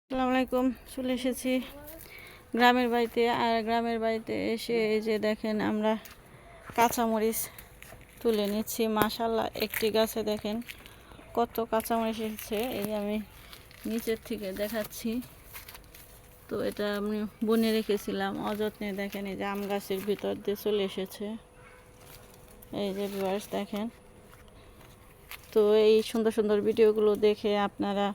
আসসালামু আলাইকুম। চলে এসেছি গ্রামের বাড়িতে। আর গ্রামের বাড়িতে এসে এই যে দেখেন আমরা কাঁচামরিচ তুলে নিচ্ছি। মাশাআল্লাহ, একটি গাছে দেখেন কত কাঁচামরিচ এসেছে। এই আমি নিচের থেকে দেখাচ্ছি। তো এটা আমি বনে রেখেছিলাম অযত্নে। দেখেন এই যে আম গাছের ভিতর দিয়ে চলে এসেছে। এই যে ভিউয়ার্স দেখেন। তো এই সুন্দর সুন্দর ভিডিওগুলো দেখে আপনারা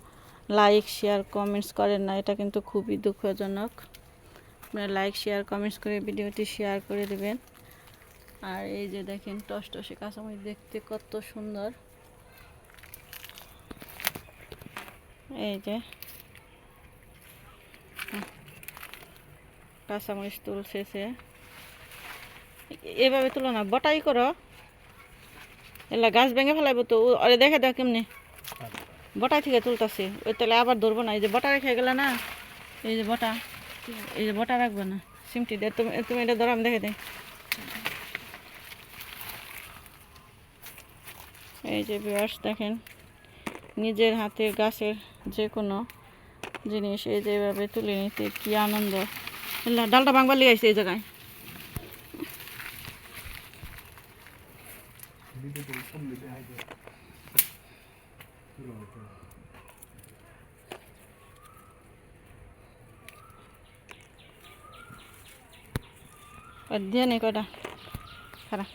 লাইক শেয়ার কমেন্টস করেন না, এটা কিন্তু খুবই দুঃখজনক। আপনারা লাইক শেয়ার কমেন্টস করে ভিডিওটি শেয়ার করে দেবেন। আর এই যে দেখেন টসটসে কাঁচামরিচ দেখতে কত সুন্দর। এই যে কাঁচামরিচ তুলছে, এভাবে তুলো না, বটাই করো, এলা গাছ ভেঙে ফেলাইব তো। আরে দেখে দাও কেমনি বটাই থেকে তুলতেছে। ওই তাহলে আবার ধরবো না। এই যে বটা রেখে গেলে না, এই যে বটা, এই যে বটা রাখবো না, সিমটি দে। তুমি তুমি এটা ধরো, আমি দেখে দেয়। এই যে ভিউয়ার্স দেখেন, নিজের হাতের গাছের যে কোনো জিনিস এই যে এভাবে তুলে নিতে কি আনন্দ। ডালটা ভাঙবার লিয়ে আসছে এই জায়গায়। দিয়ে নেই কয়টা খারাপ।